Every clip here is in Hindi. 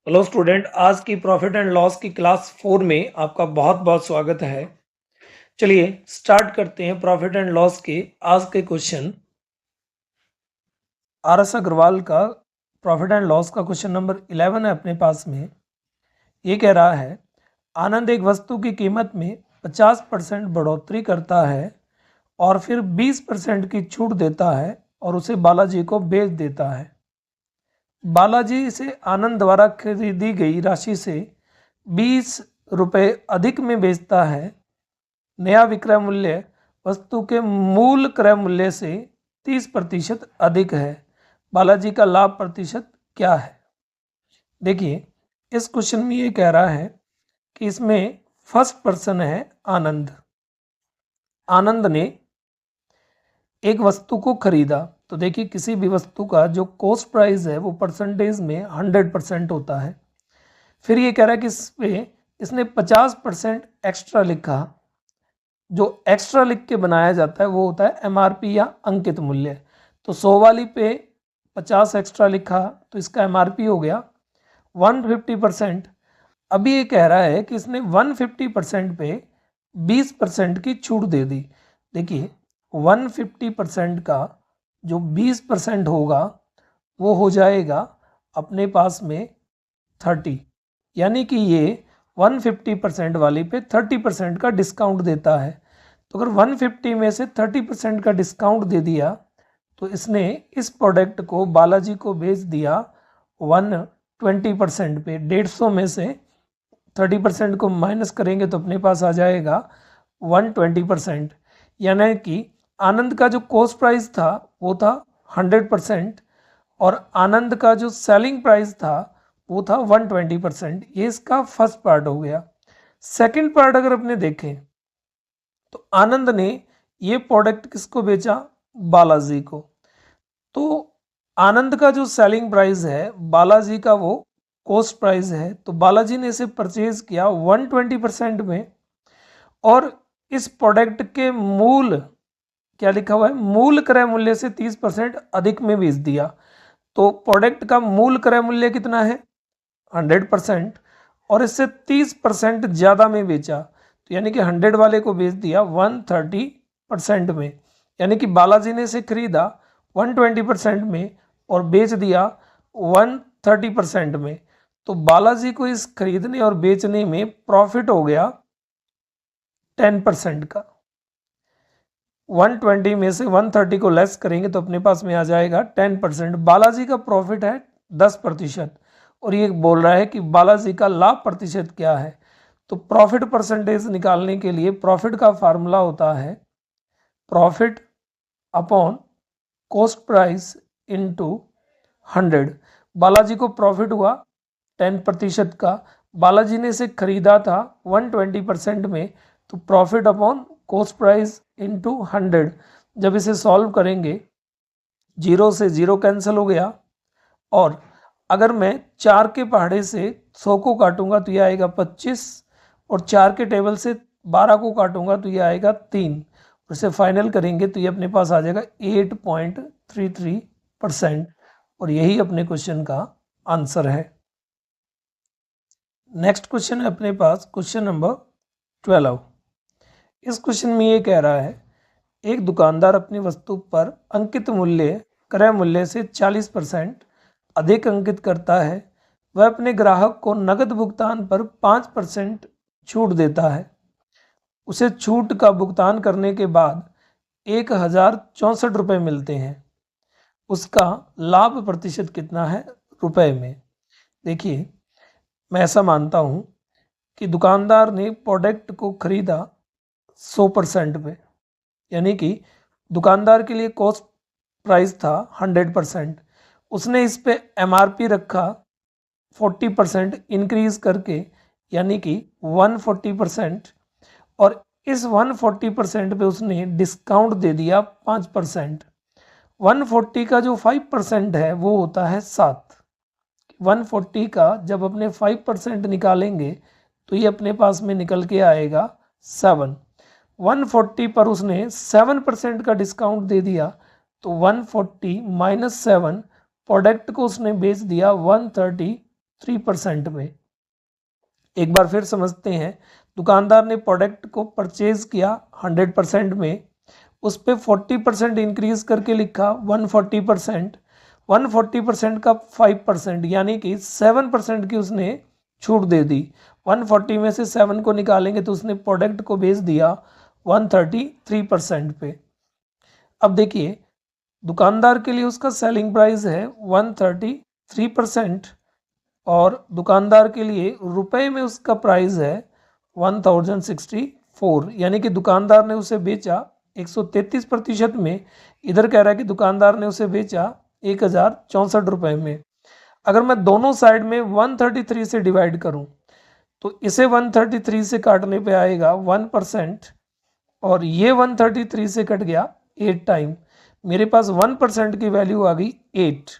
हेलो स्टूडेंट, आज की प्रॉफिट एंड लॉस की क्लास 4 में आपका बहुत बहुत स्वागत है। चलिए स्टार्ट करते हैं प्रॉफिट एंड लॉस के आज के क्वेश्चन। आर.एस. अग्रवाल का प्रॉफिट एंड लॉस का क्वेश्चन नंबर 11 है अपने पास में। ये कह रहा है, आनंद एक वस्तु की कीमत में 50% बढ़ोतरी करता है और फिर 20% की छूट देता है और उसे बालाजी को बेच देता है। बालाजी से आनंद द्वारा खरीदी गई राशि से 20 रुपये अधिक में बेचता है। नया विक्रय मूल्य वस्तु के मूल क्रय मूल्य से 30% अधिक है। बालाजी का लाभ प्रतिशत क्या है? देखिए, इस क्वेश्चन में ये कह रहा है कि इसमें फर्स्ट पर्सन है आनंद। आनंद ने एक वस्तु को खरीदा, तो देखिए किसी भी वस्तु का जो कॉस्ट प्राइस है वो परसेंटेज में 100% होता है। फिर ये कह रहा है कि इस पे इसने 50% एक्स्ट्रा लिखा। जो एक्स्ट्रा लिख के बनाया जाता है वो होता है एमआरपी या अंकित मूल्य। तो 100 वाली पे 50 एक्स्ट्रा लिखा तो इसका एमआरपी हो गया 150%। अभी ये कह रहा है कि इसने 150% पे 20% की छूट दे दी। देखिए 150% का जो 20% होगा वो हो जाएगा अपने पास में 30, यानी कि ये 150% वाली पे 30% का डिस्काउंट देता है। तो अगर 150 में से 30% का डिस्काउंट दे दिया तो इसने इस प्रोडक्ट को बालाजी को बेच दिया 120% पे। 150 में से 30% को माइनस करेंगे तो अपने पास आ जाएगा 120%, यानी कि आनंद का जो कॉस्ट प्राइस था वो था 100% और आनंद का जो सेलिंग प्राइस था वो था 120%। ये इसका फर्स्ट पार्ट हो गया। सेकंड पार्ट अगर अपने देखें तो आनंद ने ये प्रोडक्ट किसको बेचा? बालाजी को। तो आनंद का जो सेलिंग प्राइस है बालाजी का वो कॉस्ट प्राइस है, तो बालाजी ने इसे परचेज किया 120% में और इस प्रोडक्ट के मूल क्या लिखा हुआ है, मूल क्रय मूल्य से 30% अधिक में बेच दिया। तो प्रोडक्ट का मूल क्रय मूल्य कितना है? 100% और इससे 30% ज़्यादा में बेचा, तो यानी कि 100 वाले को बेच दिया 130% में। यानी कि बालाजी ने इसे खरीदा 120% में और बेच दिया 130% में। तो बालाजी को इस खरीदने और बेचने में प्रॉफिट हो गया 10% का। 120 में से 130 को लेस करेंगे तो अपने पास में आ जाएगा 10%। बालाजी का प्रॉफिट है 10% और ये बोल रहा है कि बालाजी का लाभ प्रतिशत क्या है। तो प्रॉफिट परसेंटेज निकालने के लिए प्रॉफिट का फार्मूला होता है profit upon cost price into 100। Balaji को प्रॉफिट हुआ 10% का, बालाजी ने इसे खरीदा था 120% में, तो profit upon cost price into 100। जब इसे सॉल्व करेंगे 0 से 0 कैंसिल हो गया और अगर मैं 4 के पहाड़े से 100 को काटूंगा तो ये आएगा 25 और 4 के टेबल से 12 को काटूंगा तो ये आएगा 3 और इसे फाइनल करेंगे तो ये अपने पास आ जाएगा 8.33% और यही अपने क्वेश्चन का आंसर है। नेक्स्ट क्वेश्चन है अपने पास क्वेश्चन नंबर 12। इस क्वेश्चन में ये कह रहा है, एक दुकानदार अपनी वस्तु पर अंकित मूल्य क्रय मूल्य से 40% अधिक अंकित करता है। वह अपने ग्राहक को नकद भुगतान पर 5% छूट देता है। उसे छूट का भुगतान करने के बाद 1064 रुपये मिलते हैं। उसका लाभ प्रतिशत कितना है रुपए में? देखिए, मैं ऐसा मानता हूँ कि दुकानदार ने प्रोडक्ट को खरीदा 100% पे, यानी कि दुकानदार के लिए कॉस्ट प्राइस था 100%। उसने इस पे एमआरपी रखा 40% इंक्रीज करके, यानी कि 140%, और इस 140% पे उसने डिस्काउंट दे दिया 5%। 140 का जो 5% है वो होता है 7। 140 का जब अपने 5% निकालेंगे तो ये अपने पास में निकल के आएगा 7। 140 पर उसने 7% का डिस्काउंट दे दिया तो 140 माइनस 7 प्रोडक्ट को उसने बेच दिया 133 3% में। एक बार फिर समझते हैं, दुकानदार ने प्रोडक्ट को परचेज किया 100% में, उस पर 40% इंक्रीज करके लिखा 140%, 140% का 5% यानी कि 7% की उसने छूट दे दी। 140 में से 7 को निकालेंगे तो उसने प्रोडक्ट को बेच दिया 133% पे। अब देखिए, दुकानदार के लिए उसका सेलिंग प्राइस है 133% और दुकानदार के लिए रुपए में उसका प्राइस है 1064, यानी कि दुकानदार ने उसे बेचा 133% में। इधर कह रहा है कि दुकानदार ने उसे बेचा 1064 रुपये में। अगर मैं दोनों साइड में 133 से डिवाइड करूं तो इसे 133 से काटने पे आएगा 1%, और ये 133 से कट गया 8 टाइम। मेरे पास 1% की वैल्यू आ गई 8।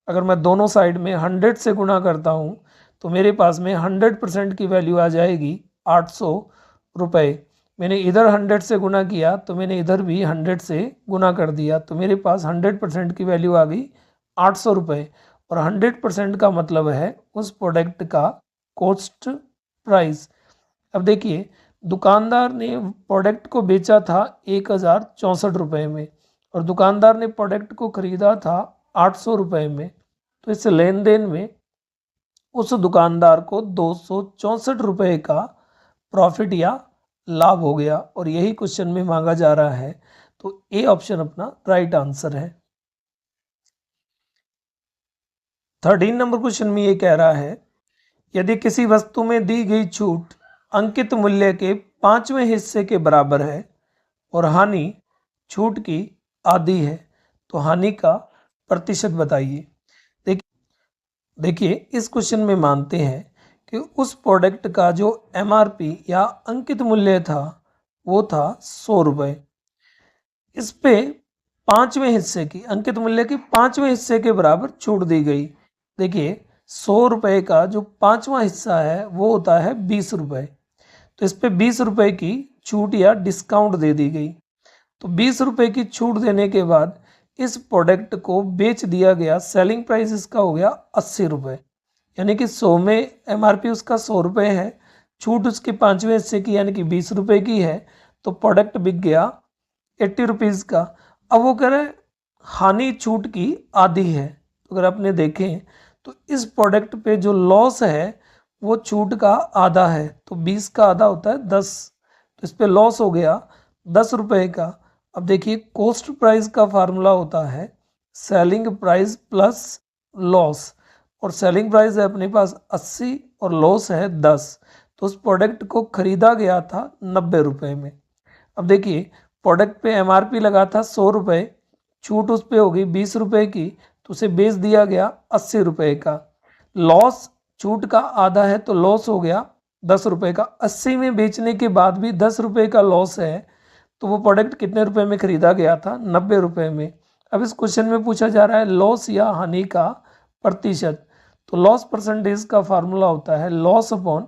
अगर मैं दोनों साइड में 100 से गुणा करता हूँ तो मेरे पास में 100% की वैल्यू आ जाएगी 800 रुपये। मैंने इधर 100 से गुणा किया तो मैंने इधर भी 100 से गुणा कर दिया, तो मेरे पास 100% की वैल्यू आ गई 800 रुपये। और 100% का मतलब है उस प्रोडक्ट का कॉस्ट प्राइस। अब देखिए, दुकानदार ने प्रोडक्ट को बेचा था 1064 रुपये में और दुकानदार ने प्रोडक्ट को खरीदा था 800 रुपये में। तो इस लेन देन में उस दुकानदार को 264 रुपये का प्रॉफिट या लाभ हो गया, और यही क्वेश्चन में मांगा जा रहा है। तो ए ऑप्शन अपना राइट आंसर है। 13 नंबर क्वेश्चन में ये कह रहा है, यदि किसी वस्तु में दी गई छूट अंकित मूल्य के 5वें हिस्से के बराबर है और हानि छूट की आधी है तो हानि का प्रतिशत बताइए। देखिए, इस क्वेश्चन में मानते हैं कि उस प्रोडक्ट का जो एमआरपी या अंकित मूल्य था वो था 100 रुपये। इस पे 5वें हिस्से की, अंकित मूल्य के 5वें हिस्से के बराबर छूट दी गई। देखिए, 100 रुपये का जो 5वां हिस्सा है वो होता है 20 रुपये, तो इस पे 20 रुपये की छूट या डिस्काउंट दे दी गई। तो 20 रुपये की छूट देने के बाद इस प्रोडक्ट को बेच दिया गया। सेलिंग प्राइस इसका हो गया 80 रुपये, यानी कि 100 में एमआरपी उसका 100 रुपये है, छूट उसके 5वें हिस्से की यानी कि 20 रुपये की है, तो प्रोडक्ट बिक गया 80 रुपीज़ का। अब वो कह रहे हैं हानि छूट की आधी है। तो अगर आपने देखें तो इस प्रोडक्ट पे जो लॉस है वो छूट का आधा है, तो 20 का आधा होता है 10, तो इस पे लॉस हो गया 10 रुपये का। अब देखिए, कॉस्ट प्राइस का फार्मूला होता है सेलिंग प्राइस प्लस लॉस, और सेलिंग प्राइस है अपने पास 80 और लॉस है 10, तो उस प्रोडक्ट को खरीदा गया था 90 रुपये में। अब देखिए, प्रोडक्ट पे एमआरपी लगा था 100 रुपये, छूट उस पर हो गई 20 रुपये की, तो उसे बेच दिया गया 80 रुपये का। लॉस छूट का आधा है तो लॉस हो गया 10 रुपये का। 80 में बेचने के बाद भी 10 रुपये का लॉस है, तो वो प्रोडक्ट कितने रुपए में खरीदा गया था? 90 रुपये में। अब इस क्वेश्चन में पूछा जा रहा है लॉस या हानि का प्रतिशत। तो लॉस परसेंटेज का फार्मूला होता है loss upon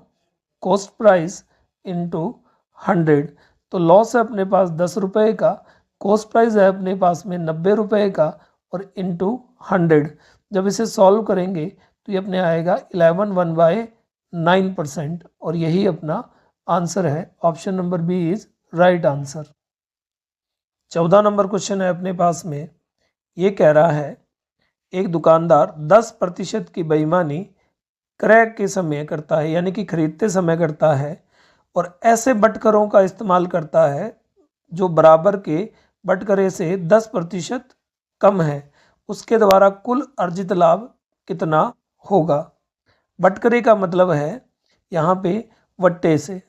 cost price into 100। तो लॉस है अपने पास 10 रुपये का, कॉस्ट प्राइस है अपने पास में 90 रुपये का, और इनटू 100। जब इसे सॉल्व करेंगे तो ये अपने आएगा 11/9%, और यही अपना आंसर है। Option number B is right answer. 14 नंबर क्वेश्चन है अपने पास में। ये कह रहा है एक दुकानदार 10% की बेईमानी क्रय के समय करता है, यानी कि खरीदते समय करता है, और ऐसे बटकरों का इस्तेमाल करता है जो बराबर के बटकरे से 10% कम है। उसके द्वारा कुल अर्जित लाभ कितना होगा? बटकरे का मतलब है यहाँ पे वट्टे से।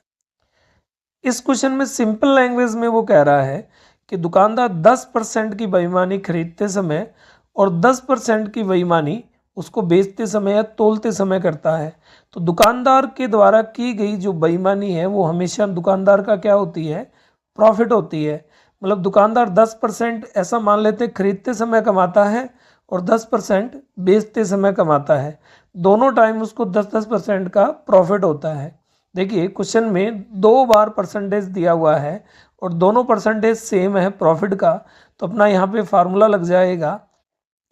इस क्वेश्चन में सिंपल लैंग्वेज में वो कह रहा है कि दुकानदार 10% की बेईमानी खरीदते समय और 10% की बेईमानी उसको बेचते समय या तोलते समय करता है। तो दुकानदार के द्वारा की गई जो बेईमानी है वो हमेशा दुकानदार का क्या होती है? प्रॉफिट होती है। मतलब दुकानदार 10% ऐसा मान लेते खरीदते समय कमाता है और 10% बेचते समय कमाता है। दोनों टाइम उसको 10-10% का प्रॉफिट होता है। देखिए, क्वेश्चन में 2 बार परसेंटेज दिया हुआ है और दोनों परसेंटेज सेम है प्रॉफिट का, तो अपना यहाँ पे फार्मूला लग जाएगा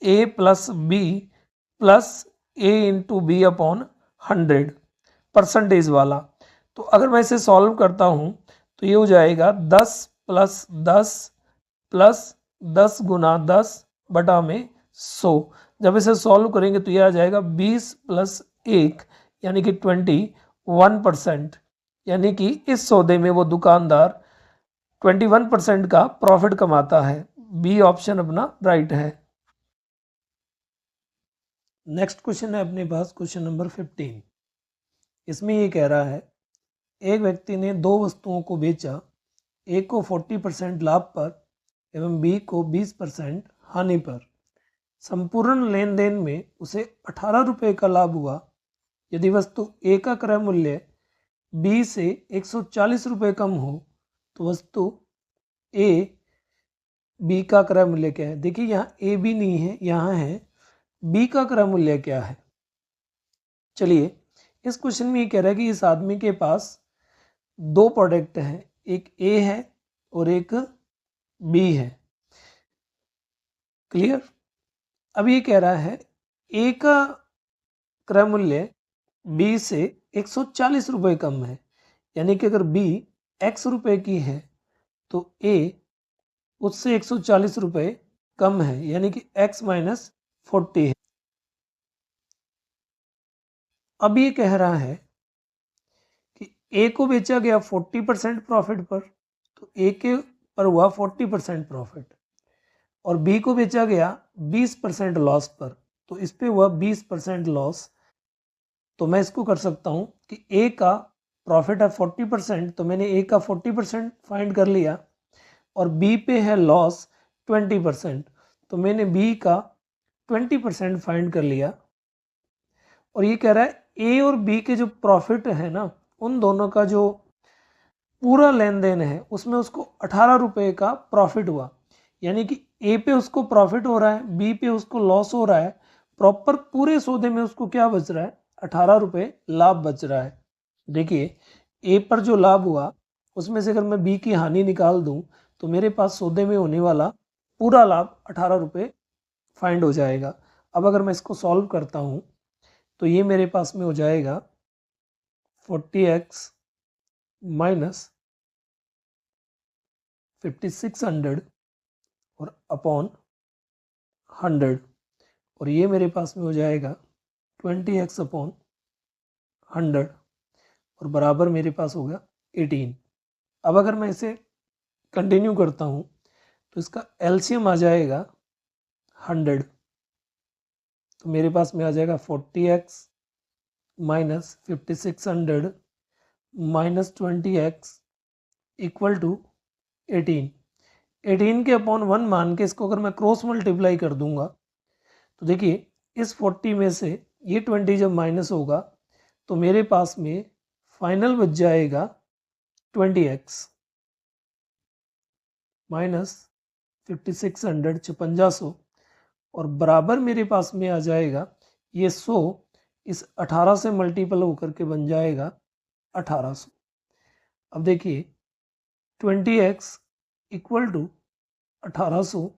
a + b + A into B upon 100 percentage वाला। तो अगर मैं इसे सॉल्व करता हूँ तो ये हो जाएगा 10 प्लस 10 प्लस 10 गुना 10 बटा में 100। जब इसे सॉल्व करेंगे तो ये आ जाएगा 20 प्लस 1 यानी कि 21%। यानी कि इस सौदे में वो दुकानदार 21% का प्रॉफिट कमाता है। बी ऑप्शन अपना राइट है। नेक्स्ट क्वेश्चन है अपने पास क्वेश्चन नंबर 15। इसमें ये कह रहा है एक व्यक्ति ने दो वस्तुओं को बेचा, ए को 40% लाभ पर एवं बी को 20% हानि पर। संपूर्ण लेन देन में उसे 18 रुपये का लाभ हुआ। यदि वस्तु ए का क्रय मूल्य बी से 140 रुपये कम हो तो वस्तु ए बी का क्रय मूल्य क्या है। देखिए यहाँ ए बी नहीं है, यहाँ है बी का क्रय मूल्य क्या है। चलिए इस क्वेश्चन में ये कह रहा है कि इस आदमी के पास दो प्रोडक्ट हैं, एक ए है और एक बी है। क्लियर। अब ये कह रहा है ए का क्रय मूल्य बी से 140 रुपये कम है, यानी कि अगर बी x रुपये की है तो ए उससे 140 रुपये कम है, यानी कि x माइनस 40 है। अब ये कह रहा है कि ए को बेचा गया 40% प्रॉफिट पर, तो ए के पर हुआ 40% प्रॉफिट, और बी को बेचा गया 20% लॉस पर, तो इस पे हुआ 20% लॉस। तो मैं इसको कर सकता हूँ कि ए का प्रॉफिट है 40%, तो मैंने ए का 40% फाइंड कर लिया, और बी पे है लॉस 20%, तो मैंने बी का 20% फाइंड कर लिया। और ये कह रहा है ए और बी के जो प्रॉफिट है ना, उन दोनों का जो पूरा लेन देन है उसमें उसको 18 रुपये का प्रॉफिट हुआ, यानी कि ए पे उसको प्रॉफिट हो रहा है, बी पे उसको लॉस हो रहा है। प्रॉपर पूरे सौदे में उसको क्या बच रहा है, 18 रुपये लाभ बच रहा है। देखिए ए पर जो लाभ हुआ उसमें से अगर मैं बी की हानि निकाल दूं तो मेरे पास सौदे में होने वाला पूरा लाभ 18 रुपये फाइंड हो जाएगा। अब अगर मैं इसको सॉल्व करता हूं तो ये मेरे पास में हो जाएगा 40x माइनस 5600 और अपॉन 100, और ये मेरे पास में हो जाएगा 20x अपॉन 100 और बराबर मेरे पास हो गया 18। अब अगर मैं इसे कंटिन्यू करता हूँ तो इसका एलसीएम आ जाएगा 100, तो मेरे पास में आ जाएगा 40x minus 5600 minus 20x equal to 18 के अपॉन 1 मान के इसको अगर मैं क्रॉस मल्टीप्लाई कर दूंगा तो देखिए इस 40 में से ये 20 जब माइनस होगा तो मेरे पास में फाइनल बच जाएगा 20x माइनस 5600 5600, और बराबर मेरे पास में आ जाएगा ये 100 इस 18 से मल्टीपल होकर के बन जाएगा 1800। अब देखिए 20x इक्वल टू 1800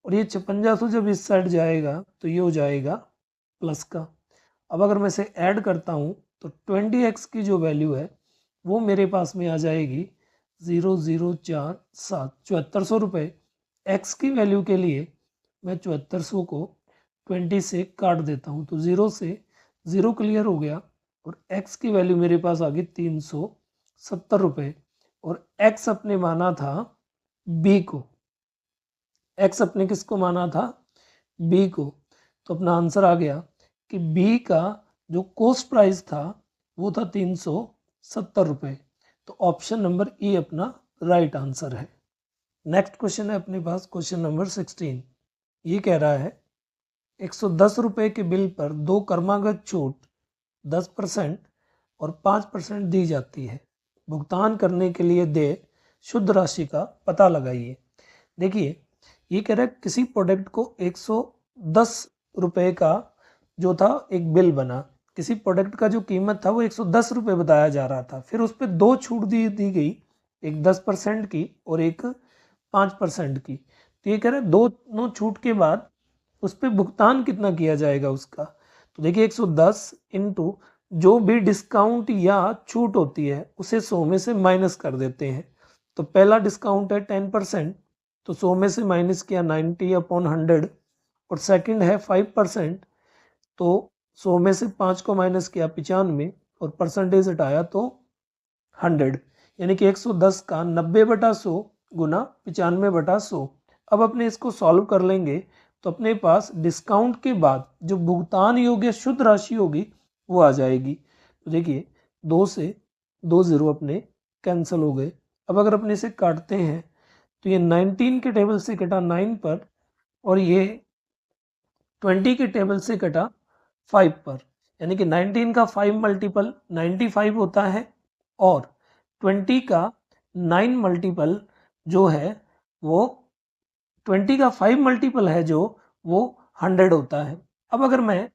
और ये 5600 जब इस साइड जाएगा तो ये हो जाएगा प्लस का। अब अगर मैं इसे ऐड करता हूँ तो 20x की जो वैल्यू है वो मेरे पास में आ जाएगी 0047 7400 रुपये। x की वैल्यू के लिए मैं 7400 को 20 से काट देता हूँ तो 0 से 0 क्लियर हो गया, और x की वैल्यू मेरे पास आ गई 370 रुपये, और x अपने माना था b को, x अपने किसको माना था, b को। तो अपना आंसर आ गया कि b का जो कॉस्ट प्राइस था वो था 370 रुपये। तो ऑप्शन नंबर ई अपना राइट आंसर है। नेक्स्ट क्वेश्चन है अपने पास क्वेश्चन नंबर 16। ये कह रहा है 110 रुपये के बिल पर दो क्रमागत छूट 10% और 5% दी जाती है। भुगतान करने के लिए देय शुद्ध राशि का पता लगाइए। देखिए ये कह रहा है किसी प्रोडक्ट को 110 रुपये का जो था एक बिल बना, किसी प्रोडक्ट का जो कीमत था वो 110 रुपये बताया जा रहा था, फिर उस पर दो छूट दी गई, एक 10% की और एक 5% की। तो ये कह रहा है दोनों छूट के बाद उस पर भुगतान कितना किया जाएगा उसका। तो देखिए 110 इंटू जो भी डिस्काउंट या छूट होती है उसे 100 में से माइनस कर देते हैं। तो पहला डिस्काउंट है 10%, तो 100 में से माइनस किया 90/100, और सेकंड है 5%, तो 100 में से 5 को माइनस किया 95, और परसेंटेज हटाया तो 100, यानी कि 110 का 90/100 गुना 95/100। अब अपने इसको सॉल्व कर लेंगे तो अपने पास डिस्काउंट के बाद जो भुगतान योग्य शुद्ध राशि होगी वो आ जाएगी। तो देखिए 2 से 2 0 अपने कैंसिल हो गए। अब अगर अपने इसे काटते हैं तो ये 19 के टेबल से कटा 9 पर, और ये 20 के टेबल से कटा 5 पर, यानी कि 19 का 5 मल्टीपल 95 होता है, और 20 का 9 मल्टीपल जो है वो 20 का 5 मल्टीपल है जो वो 100 होता है। अब अगर मैं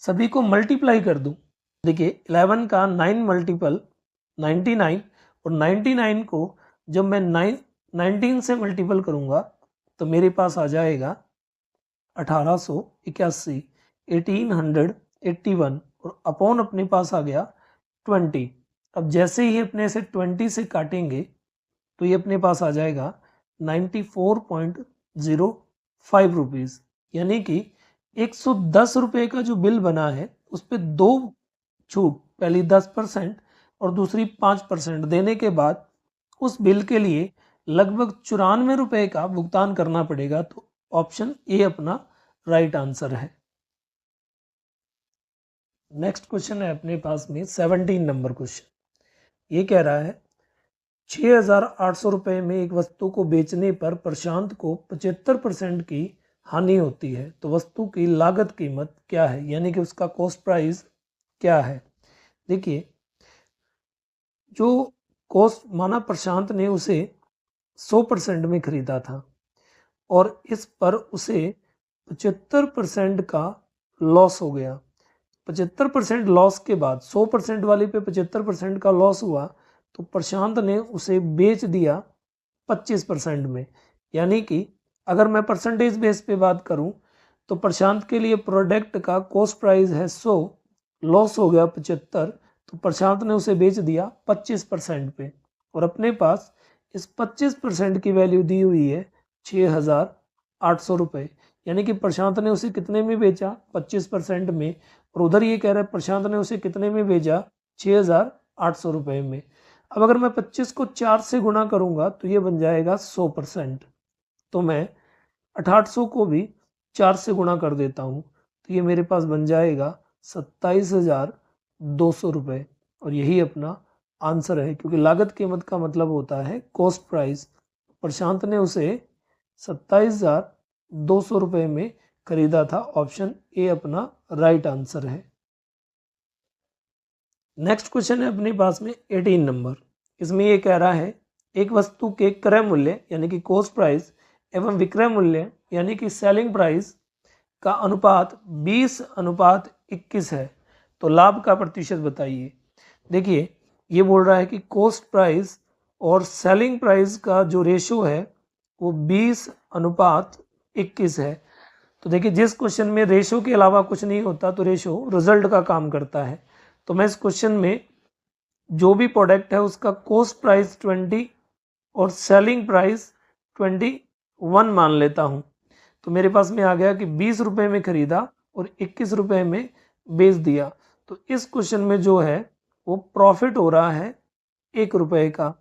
सभी को मल्टीप्लाई कर दूं, देखिए 11 का 9 मल्टीपल 99, और 99 को जब मैं 19 से मल्टीपल करूंगा तो मेरे पास आ जाएगा 1881, 1881, और अपॉन अपने पास आ गया 20। अब जैसे ही अपने से 20 से काटेंगे तो ये अपने पास आ जाएगा 94.05 रुपीज़, यानी कि 110 रुपये का जो बिल बना है उस पर 2 छूट, पहली 10% और दूसरी 5% देने के बाद उस बिल के लिए लगभग 94 रुपये का भुगतान करना पड़ेगा। तो ऑप्शन ए अपना राइट आंसर है। नेक्स्ट क्वेश्चन है अपने पास में 17 नंबर क्वेश्चन। ये कह रहा है 6,800 रुपये में एक वस्तु को बेचने पर प्रशांत को 75% की हानि होती है, तो वस्तु की लागत कीमत क्या है, यानी कि उसका कॉस्ट प्राइस क्या है। देखिए जो कॉस्ट माना प्रशांत ने उसे 100% में खरीदा था, और इस पर उसे 75% का लॉस हो गया। 75% लॉस के बाद 100% वाले पे 75% का लॉस हुआ, तो प्रशांत ने उसे बेच दिया 25% में। यानी कि अगर मैं परसेंटेज बेस पे बात करूं तो प्रशांत के लिए प्रोडक्ट का कॉस्ट प्राइस है 100, लॉस हो गया 75, तो प्रशांत ने उसे बेच दिया 25% पे, और अपने पास इस 25% की वैल्यू दी हुई है 6,800 रुपये, यानी कि प्रशांत ने उसे कितने में बेचा 25% में, और उधर ये कह रहा है प्रशांत ने उसे कितने में बेचा 6,800 रुपये में। अब अगर मैं 25 को 4 से गुणा करूंगा तो ये बन जाएगा 100%, तो मैं 800 को भी 4 से गुणा कर देता हूँ तो ये मेरे पास बन जाएगा 27,200 रुपये, और यही अपना आंसर है, क्योंकि लागत कीमत का मतलब होता है कॉस्ट प्राइस। प्रशांत ने उसे 27,200 रुपये में खरीदा था। ऑप्शन ए अपना राइट आंसर है। नेक्स्ट क्वेश्चन है अपने पास में 18 नंबर। इसमें ये कह रहा है एक वस्तु के क्रय मूल्य यानी कि कॉस्ट प्राइस एवं विक्रय मूल्य यानी कि सेलिंग प्राइस का अनुपात 20:21 है, तो लाभ का प्रतिशत बताइए। देखिए ये बोल रहा है कि कॉस्ट प्राइस और सेलिंग प्राइस का जो रेशो है वो 20:21 है। तो देखिए जिस क्वेश्चन में रेशो के अलावा कुछ नहीं होता तो रेशो रिजल्ट का काम करता है। तो मैं इस क्वेश्चन में जो भी प्रोडक्ट है उसका कॉस्ट प्राइस 20 और सेलिंग प्राइस 21 मान लेता हूँ। तो मेरे पास में आ गया कि 20 रुपये में खरीदा और 21 रुपये में बेच दिया। तो इस क्वेश्चन में जो है वो प्रॉफिट हो रहा है 1 रुपये का।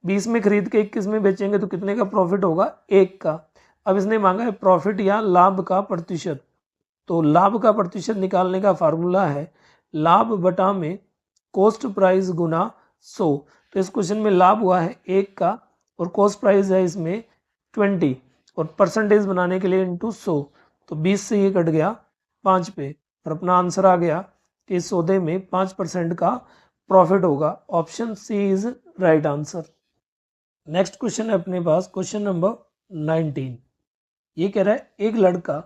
20 में खरीद के 21 में बेचेंगे तो कितने का प्रॉफिट होगा, 1 का। अब इसने मांगा है प्रॉफिट या लाभ का प्रतिशत। तो लाभ का प्रतिशत निकालने का फार्मूला है लाभ बटा में कॉस्ट प्राइस गुना 100। तो इस क्वेश्चन में लाभ हुआ है 1 का और कॉस्ट प्राइस है इसमें 20, और परसेंटेज बनाने के लिए इंटू 100, तो 20 से ये कट गया 5 पे, और अपना आंसर आ गया कि इस सौदे में 5% का प्रॉफिट होगा। Option C is right answer. Next question है अपने पास क्वेश्चन नंबर 19। ये कह रहा है एक लड़का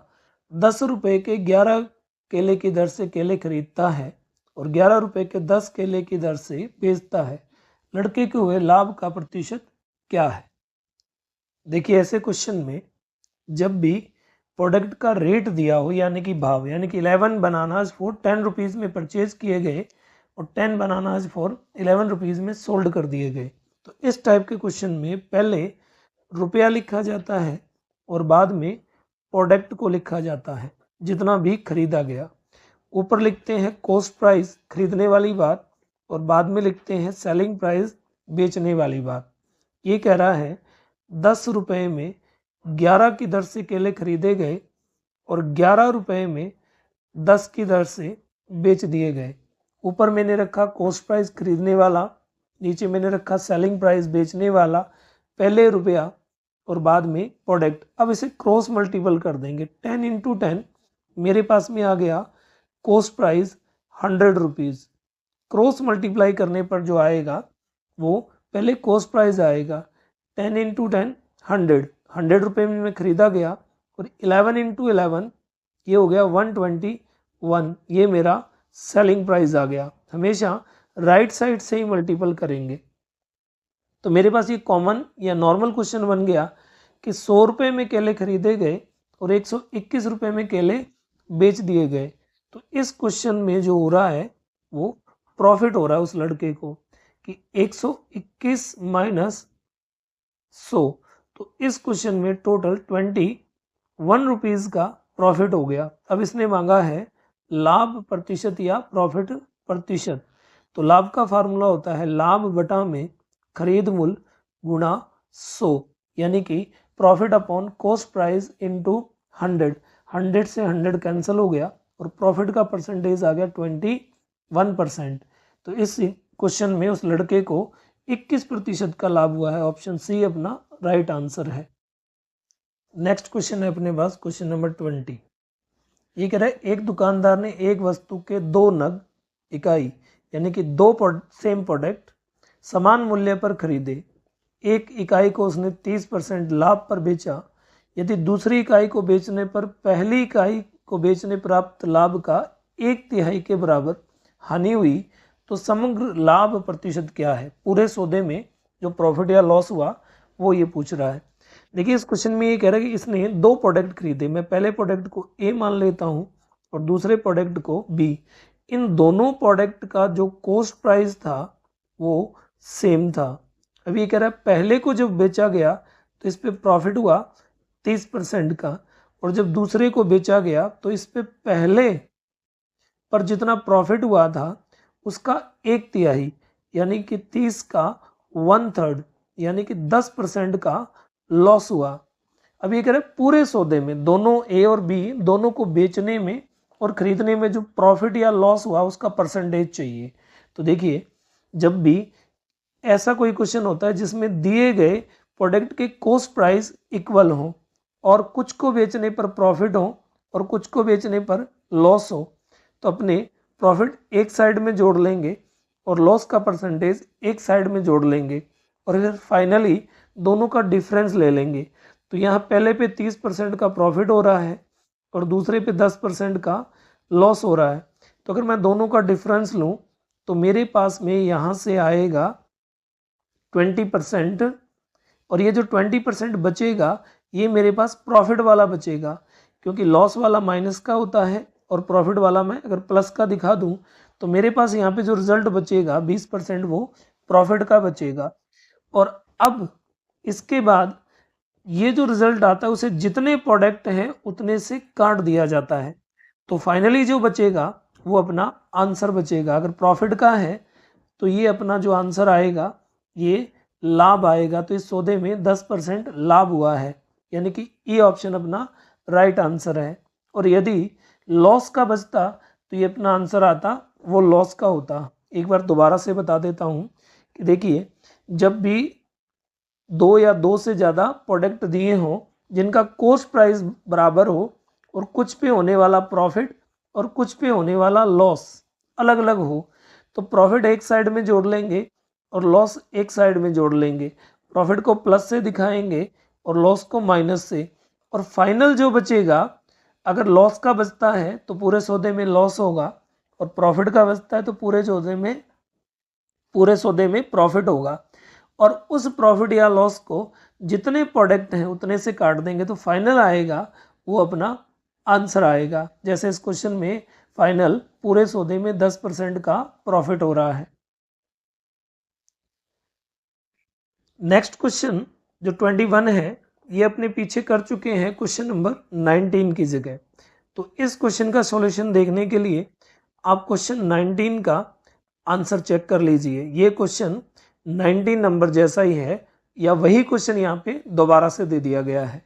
10 रुपये के 11 केले की दर से केले खरीदता है और 11 रुपये के 10 केले की दर से बेचता है, लड़के के हुए लाभ का प्रतिशत क्या है। देखिए ऐसे क्वेश्चन में जब भी प्रोडक्ट का रेट दिया हो यानी कि भाव, यानी कि 11 बनानाज फॉर 10 रुपीज़ में परचेज किए गए और 10 बनानाज फॉर 11 रुपीज़ में सोल्ड कर दिए गए। तो इस टाइप के क्वेश्चन में पहले रुपया लिखा जाता है और बाद में प्रोडक्ट को लिखा जाता है जितना भी खरीदा गया। ऊपर लिखते हैं कॉस्ट प्राइस खरीदने वाली बात और बाद में लिखते हैं सेलिंग प्राइस बेचने वाली बात। ये कह रहा है 10 रुपये में 11 की दर से केले खरीदे गए और 11 रुपये में 10 की दर से बेच दिए गए। ऊपर मैंने रखा कॉस्ट प्राइस खरीदने वाला, नीचे मैंने रखा सेलिंग प्राइस बेचने वाला, पहले रुपया और बाद में प्रोडक्ट। अब इसे क्रॉस मल्टीपल कर देंगे। 10 इंटू 10 मेरे पास में आ गया cost price 100 rupees. Cross multiply करने पर जो आएगा वो पहले कॉस्ट प्राइस आएगा। 10 इंटू 10 100 रुपये में मैं ख़रीदा गया और 11 इंटू 11 ये हो गया 121, ये मेरा सेलिंग प्राइस आ गया। हमेशा राइट साइड से ही मल्टीपल करेंगे। तो मेरे पास ये कॉमन या नॉर्मल क्वेश्चन बन गया कि 100 रुपये में केले खरीदे गए और 121 रुपये में केले बेच दिए गए। तो इस क्वेश्चन में जो हो रहा है वो प्रॉफिट हो रहा है उस लड़के को कि 121 माइनस 100। तो इस क्वेश्चन में टोटल 21 रुपीज़ का प्रॉफिट हो गया। अब इसने मांगा है लाभ प्रतिशत या प्रॉफिट प्रतिशत। तो लाभ का फार्मूला होता है लाभ बटा में खरीद मूल्य गुणा 100, यानी कि profit upon cost price into 100। 100 से 100 कैंसिल हो गया और प्रॉफिट का परसेंटेज आ गया 21%। तो इस क्वेश्चन में उस लड़के को 21% का लाभ हुआ है। ऑप्शन सी अपना राइट आंसर है। नेक्स्ट क्वेश्चन है अपने पास क्वेश्चन नंबर 20। ये कह रहा है एक दुकानदार ने एक वस्तु के 2 नग इकाई यानी कि 2 सेम प्रोडक्ट समान मूल्य पर खरीदे। एक इकाई को उसने 30% लाभ पर बेचा। यदि दूसरी इकाई को बेचने पर पहली इकाई को बेचने प्राप्त लाभ का 1/3 के बराबर हानि हुई तो समग्र लाभ प्रतिशत क्या है। पूरे सौदे में जो प्रॉफिट या लॉस हुआ वो ये पूछ रहा है। देखिए इस क्वेश्चन में ये कह रहा है कि इसने 2 प्रोडक्ट खरीदे। मैं पहले प्रोडक्ट को ए मान लेता हूँ और दूसरे प्रोडक्ट को बी। इन दोनों प्रोडक्ट का जो कॉस्ट प्राइस था वो सेम था। अभी ये कह रहा है पहले को जब बेचा गया तो इस पे प्रॉफिट हुआ 30% का और जब दूसरे को बेचा गया तो इस पे पहले पर जितना प्रॉफिट हुआ था उसका 1/3 यानी कि 30 का 1/3 यानी कि 10% का लॉस हुआ। अब ये कह रहे पूरे सौदे में दोनों ए और बी दोनों को बेचने में और खरीदने में जो प्रॉफिट या लॉस हुआ उसका परसेंटेज चाहिए। तो देखिए जब भी ऐसा कोई क्वेश्चन होता है जिसमें दिए गए प्रोडक्ट के कॉस्ट प्राइस इक्वल हो और कुछ को बेचने पर प्रॉफिट हो और कुछ को बेचने पर लॉस हो तो अपने प्रॉफिट एक साइड में जोड़ लेंगे और लॉस का परसेंटेज एक साइड में जोड़ लेंगे और फिर फाइनली दोनों का डिफरेंस ले लेंगे। तो यहाँ पहले पे 30% का प्रॉफिट हो रहा है और दूसरे पे 10% का लॉस हो रहा है। तो अगर मैं दोनों का डिफरेंस लूँ तो मेरे पास में यहाँ से आएगा 20% और ये जो 20% बचेगा ये मेरे पास प्रॉफिट वाला बचेगा, क्योंकि लॉस वाला माइनस का होता है और प्रॉफिट वाला मैं अगर प्लस का दिखा दूं तो मेरे पास यहाँ पे जो रिजल्ट बचेगा 20% वो प्रॉफिट का बचेगा। और अब इसके बाद ये जो रिजल्ट आता है उसे जितने प्रोडक्ट हैं उतने से काट दिया जाता है तो फाइनली जो बचेगा वो अपना आंसर बचेगा। अगर प्रॉफिट का है तो ये अपना जो आंसर आएगा ये लाभ आएगा। तो इस सौदे में 10% लाभ हुआ है, यानी कि ये ऑप्शन अपना राइट आंसर है। और यदि लॉस का बचता तो ये अपना आंसर आता वो लॉस का होता। एक बार दोबारा से बता देता हूँ कि देखिए जब भी 2 या 2 से ज़्यादा प्रोडक्ट दिए हों जिनका कॉस्ट प्राइस बराबर हो और कुछ पे होने वाला प्रॉफिट और कुछ पे होने वाला लॉस अलग अलग हो तो प्रॉफिट एक साइड में जोड़ लेंगे और लॉस एक साइड में जोड़ लेंगे। प्रॉफिट को प्लस से दिखाएंगे और लॉस को माइनस से, और फाइनल जो बचेगा अगर लॉस का बचता है तो पूरे सौदे में लॉस होगा और प्रॉफिट का बचता है तो पूरे सौदे में प्रॉफिट होगा। और उस प्रॉफिट या लॉस को जितने प्रोडक्ट हैं उतने से काट देंगे तो फाइनल आएगा वो अपना आंसर आएगा। जैसे इस क्वेश्चन में फाइनल पूरे सौदे में 10% का प्रॉफिट हो रहा है। नेक्स्ट क्वेश्चन जो 21 है ये अपने पीछे कर चुके हैं क्वेश्चन नंबर 19 की जगह। तो इस क्वेश्चन का सॉल्यूशन देखने के लिए आप क्वेश्चन 19 का आंसर चेक कर लीजिए। ये क्वेश्चन 19 नंबर जैसा ही है या वही क्वेश्चन यहाँ पे दोबारा से दे दिया गया है।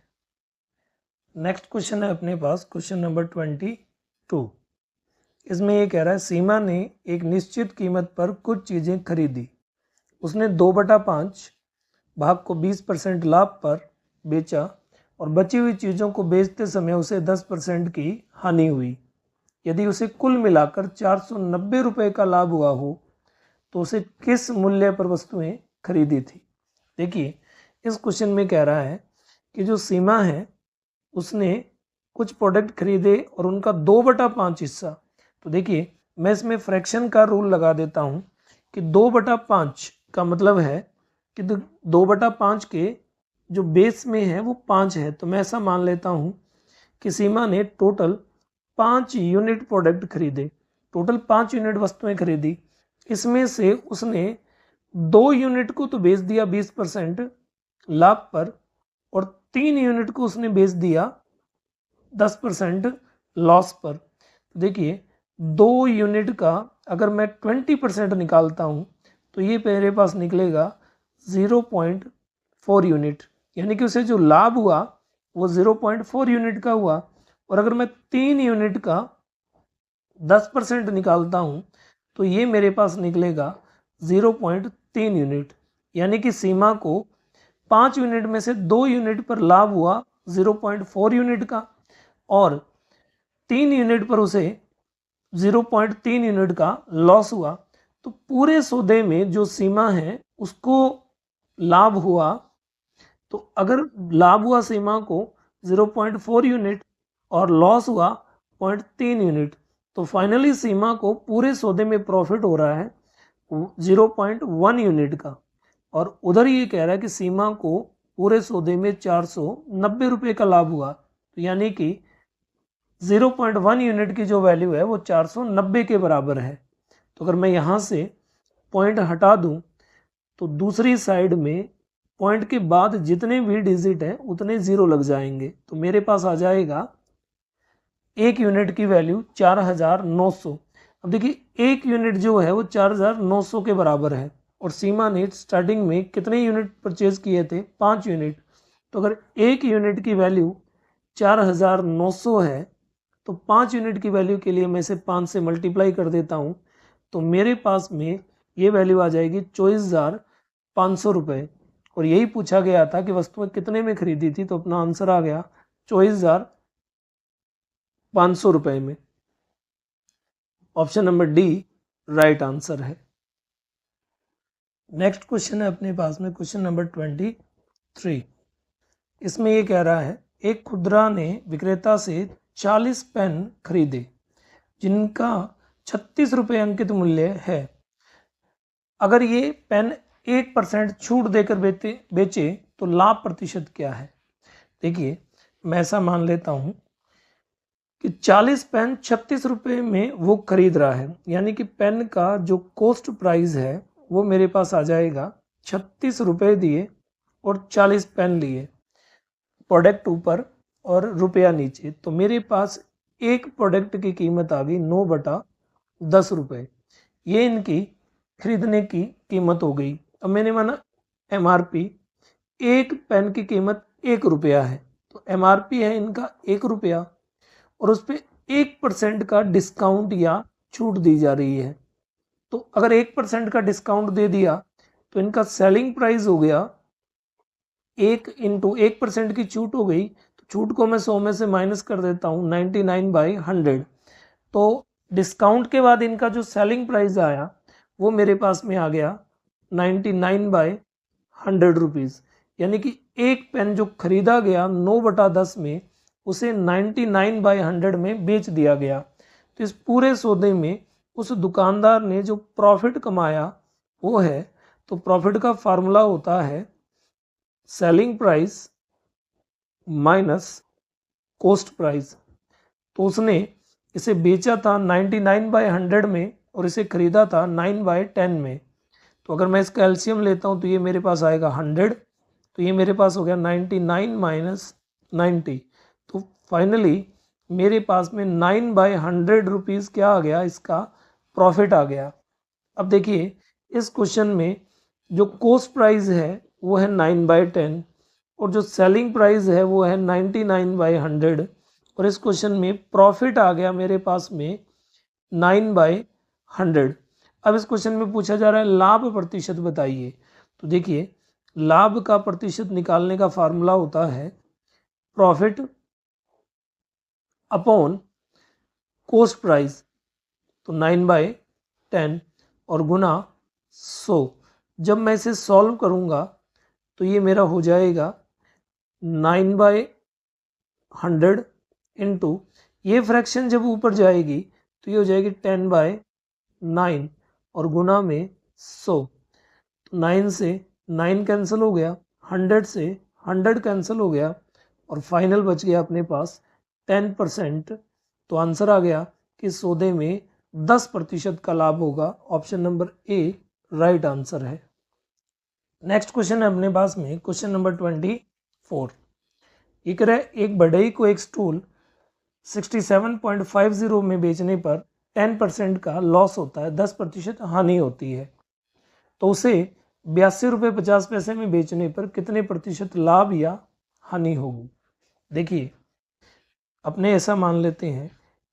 नेक्स्ट क्वेश्चन है अपने पास क्वेश्चन नंबर 22। इसमें ये कह रहा है सीमा ने एक निश्चित कीमत पर कुछ चीज़ें खरीदी। उसने 2/5 भाग को 20% लाभ पर बेचा और बची हुई चीज़ों को बेचते समय उसे 10% की हानि हुई। यदि उसे कुल मिलाकर 490 रुपये का लाभ हुआ हो तो उसे किस मूल्य पर वस्तुएं खरीदी थी। देखिए इस क्वेश्चन में कह रहा है कि जो सीमा है उसने कुछ प्रोडक्ट खरीदे और उनका 2/5 हिस्सा। तो देखिए मैं इसमें फ्रैक्शन का रूल लगा देता हूँ कि 2/5 का मतलब है कि 2/5 के जो बेस में है वो 5 है। तो मैं ऐसा मान लेता हूँ कि सीमा ने टोटल 5 यूनिट प्रोडक्ट खरीदे, टोटल 5 यूनिट वस्तुएं खरीदी। इसमें से उसने 2 यूनिट को तो बेच दिया 20% लाभ पर और 3 यूनिट को उसने बेच दिया 10% लॉस पर। देखिए 2 यूनिट का अगर मैं 20% निकालता हूँ तो ये मेरे पास निकलेगा 0.4 यूनिट, यानी कि उसे जो लाभ हुआ वो 0.4 यूनिट का हुआ। और अगर मैं 3 यूनिट का 10% निकालता हूँ तो ये मेरे पास निकलेगा 0.3 यूनिट, यानी कि सीमा को 5 यूनिट में से 2 यूनिट पर लाभ हुआ 0.4 यूनिट का और 3 यूनिट पर उसे 0.3 यूनिट का लॉस हुआ। तो पूरे सौदे में जो सीमा है उसको लाभ हुआ, तो अगर लाभ हुआ सीमा को 0.4 यूनिट और लॉस हुआ 0.3 यूनिट, तो फाइनली सीमा को पूरे सौदे में प्रॉफिट हो रहा है 0.1 यूनिट का। और उधर ये कह रहा है कि सीमा को पूरे सौदे में 490 रुपये का लाभ हुआ, तो यानी कि 0.1 यूनिट की जो वैल्यू है वो 490 के बराबर है। तो अगर मैं यहाँ से पॉइंट हटा दूँ तो दूसरी साइड में पॉइंट के बाद जितने भी डिजिट हैं उतने ज़ीरो लग जाएंगे। तो मेरे पास आ जाएगा एक यूनिट की वैल्यू 4900। अब देखिए एक यूनिट जो है वो 4900 के बराबर है और सीमा ने स्टार्टिंग में कितने यूनिट परचेज किए थे, 5 यूनिट। तो अगर एक यूनिट की वैल्यू 4900 है तो 5 यूनिट की वैल्यू के लिए मैं इसे 5 से मल्टीप्लाई कर देता हूँ, तो मेरे पास में ये वैल्यू आ जाएगी 24,500 रुपये। और यही पूछा गया था कि वस्तुएं कितने में खरीदी थी, तो अपना आंसर आ गया 24,500 रुपये में। Option number D right answer है। नेक्स्ट क्वेश्चन है अपने पास में क्वेश्चन नंबर 23। इसमें ये कह रहा है एक खुदरा ने विक्रेता से 40 पेन खरीदे जिनका 36 रुपये अंकित मूल्य है। अगर ये पेन 1% छूट देकर बेचे तो लाभ प्रतिशत क्या है। देखिए मैं ऐसा मान लेता हूँ कि 40 पेन 36 रुपये में वो खरीद रहा है, यानी कि पेन का जो कॉस्ट प्राइस है वो मेरे पास आ जाएगा 36 रुपये दिए और 40 पेन लिए, प्रोडक्ट ऊपर और रुपया नीचे। तो मेरे पास एक प्रोडक्ट की कीमत आ गई 9/10 रुपये। ये इनकी खरीदने की कीमत हो गई। अब मैंने माना MRP, एक पेन की कीमत 1 रुपया है, तो MRP है इनका 1 रुपया और उस पर 1% का डिस्काउंट या छूट दी जा रही है। तो अगर 1% का डिस्काउंट दे दिया तो इनका सेलिंग प्राइस हो गया 1 इंटू 1% की छूट हो गई, तो छूट को मैं 100 में से माइनस कर देता हूँ 99/100। तो डिस्काउंट के बाद इनका जो सेलिंग प्राइस आया वो मेरे पास में आ गया 99/100 रुपीज़, यानी कि एक पेन जो खरीदा गया 9/10 में उसे 99/100 में बेच दिया गया। तो इस पूरे सौदे में उस दुकानदार ने जो प्रॉफिट कमाया वो है, तो प्रॉफिट का फार्मूला होता है selling price minus cost price, तो उसने इसे बेचा था 99/100 में और इसे खरीदा था 9/10 में। तो अगर मैं इसका एलसीएम लेता हूँ तो ये मेरे पास आएगा 100, तो ये मेरे पास हो गया 99 माइनस 90। तो फाइनली मेरे पास में 9/100 रुपीज़ क्या आ गया, इसका प्रॉफिट आ गया। अब देखिए इस क्वेश्चन में जो कॉस्ट प्राइस है वो है 9/10 और जो सेलिंग प्राइस है वो है 99/100 और इस क्वेश्चन में प्रॉफिट आ गया मेरे पास में 9/100। अब इस क्वेश्चन में पूछा जा रहा है लाभ प्रतिशत बताइए। तो देखिए लाभ का प्रतिशत निकालने का फार्मूला होता है प्रॉफिट अपॉन कॉस्ट प्राइस, तो 9/10 और गुना 100। जब मैं इसे सॉल्व करूंगा तो ये मेरा हो जाएगा 9/100 इंटू, ये फ्रैक्शन जब ऊपर जाएगी तो ये हो जाएगी 10/9 और गुना में 100। 9 से 9 कैंसिल हो गया, 100 से 100 कैंसिल हो गया और फाइनल बच गया अपने पास 10%। तो आंसर आ गया कि सौदे में 10% का लाभ होगा। Option number A right answer है। नेक्स्ट क्वेश्चन है अपने पास में क्वेश्चन नंबर 24। ये कह रहा है एक बढ़ई को एक स्टूल 67.50 में बेचने पर 10% का लॉस होता है, 10% हानि होती है, तो उसे 82.50 में बेचने पर कितने प्रतिशत लाभ या हानि होगी। देखिए अपने ऐसा मान लेते हैं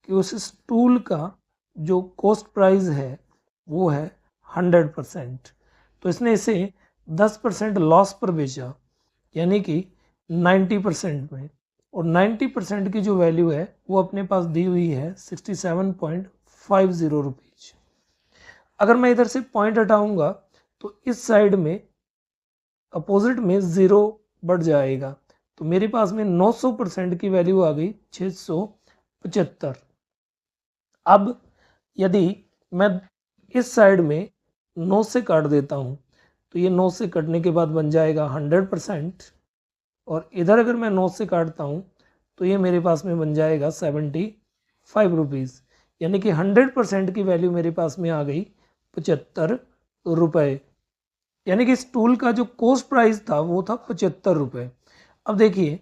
कि उस स्टूल का जो कॉस्ट प्राइस है वो है 100%, तो इसने इसे 10% लॉस पर बेचा यानी कि 90% में, और 90% की जो वैल्यू है वो अपने पास दी हुई है 67.50 रुपीज। अगर मैं इधर से पॉइंट हटाऊंगा तो इस साइड में अपोजिट में 0 बढ़ जाएगा, तो मेरे पास में 900% की वैल्यू आ गई 675। अब यदि मैं इस साइड में 9 से काट देता हूँ तो ये 9 से कटने के बाद बन जाएगा 100%, और इधर अगर मैं 9 से काटता हूँ तो ये मेरे पास में बन जाएगा 75 रुपीज़, यानी कि 100% की वैल्यू मेरे पास में आ गई 75 रुपये, यानी कि इस टूल का जो कॉस्ट प्राइस था वो था 75 रुपये। अब देखिए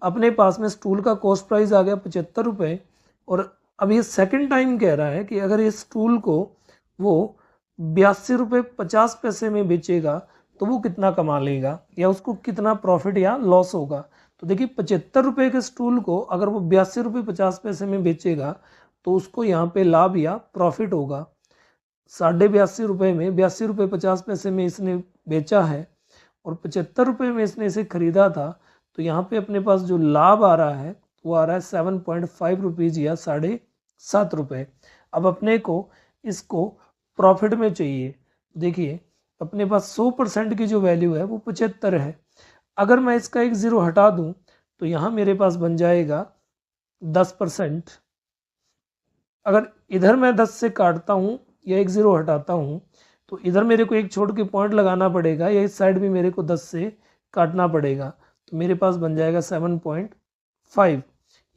अपने पास में स्टूल का कॉस्ट प्राइस आ गया 75 रुपये, और अब ये सेकंड टाइम कह रहा है कि अगर इस टूल को वो 82.50 में बेचेगा तो वो कितना कमा लेगा या उसको कितना प्रॉफिट या लॉस होगा। तो देखिए 75 रुपये के स्टूल को अगर वो 82.50 में बेचेगा तो उसको यहाँ पे लाभ या प्रॉफिट होगा। 82.5 रुपये में 82.50 में इसने बेचा है और 75 रुपये में इसने इसे खरीदा था, तो यहाँ पे अपने पास जो लाभ आ रहा है वो आ रहा है 7.5 रुपीज़ या 7.5 रुपये। अब अपने को इसको प्रॉफिट में चाहिए। देखिए अपने पास 100% की जो वैल्यू है वो 75 है। अगर मैं इसका एक ज़ीरो हटा दूं तो यहाँ मेरे पास बन जाएगा 10%। अगर इधर मैं 10 से काटता हूँ या एक ज़ीरो हटाता हूँ तो इधर मेरे को एक छोड़ के पॉइंट लगाना पड़ेगा या इस साइड भी मेरे को 10 से काटना पड़ेगा, तो मेरे पास बन जाएगा 7.5,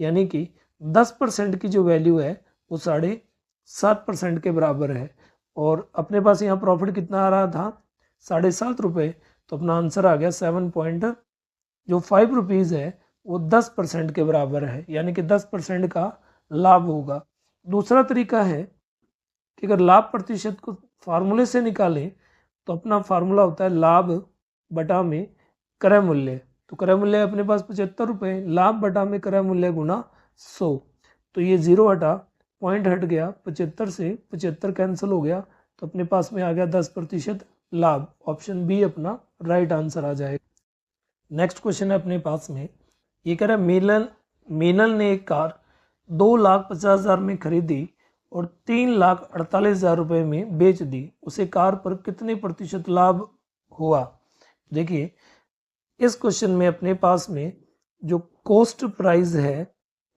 यानी कि 10% की जो वैल्यू है वो 7.5% के बराबर है। और अपने पास यहाँ प्रॉफिट कितना आ रहा था 7.5 रुपये, तो अपना आंसर आ गया 7.5 रुपीज़ है वो 10% के बराबर है, यानी कि 10% का लाभ होगा। दूसरा तरीका है कि अगर लाभ प्रतिशत को फार्मूले से निकालें तो अपना फार्मूला होता है लाभ बटा में क्रय मूल्य। तो क्रय मूल्य अपने पास 75 रुपये, लाभ बटा में क्रय मूल्य गुना 100, तो ये ज़ीरो हटा पॉइंट हट गया, 75 से 75 कैंसिल हो गया, तो अपने पास में आ गया 10% लाभ। ऑप्शन बी अपना राइट आंसर आ जाएगा। नेक्स्ट क्वेश्चन है अपने पास में, ये कह रहा है मीनल ने एक कार 2,50,000 में खरीदी और 3,48,000 रुपये में बेच दी, उसे कार पर कितने प्रतिशत लाभ हुआ। देखिए इस क्वेश्चन में अपने पास में जो कॉस्ट प्राइस है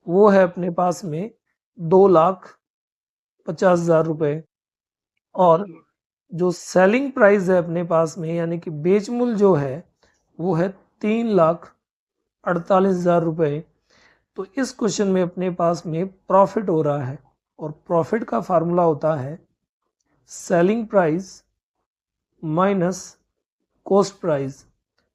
वो है अपने पास में 2,50,000 रुपये, और जो सेलिंग प्राइस है अपने पास में यानी कि बेच मूल्य जो है वो है 3,48,000 रुपये। तो इस क्वेश्चन में अपने पास में प्रॉफिट हो रहा है और प्रॉफिट का फार्मूला होता है selling price minus cost price.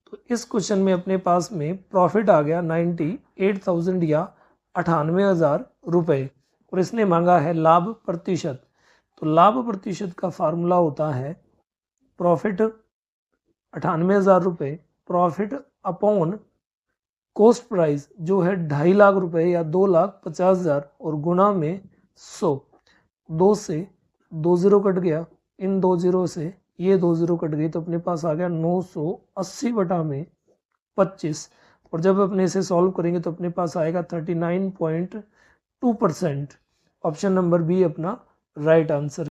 तो इस क्वेश्चन में अपने पास में प्रॉफिट आ गया 98,000 या 98,000 रुपये और इसने मांगा है लाभ प्रतिशत। तो लाभ प्रतिशत का फार्मूला होता है प्रॉफिट 98,000 रुपये प्रॉफिट अपॉन कॉस्ट प्राइस जो है 2.5 लाख रुपए या 2,50,000 और गुणा में 100। 2 से 2 जीरो कट गया, इन 2 जीरो से ये 2 जीरो कट गई तो अपने पास आ गया 980 बटा में 25 और जब अपने इसे सॉल्व करेंगे तो अपने पास आएगा 39.2%। ऑप्शन नंबर बी अपना राइट आंसर।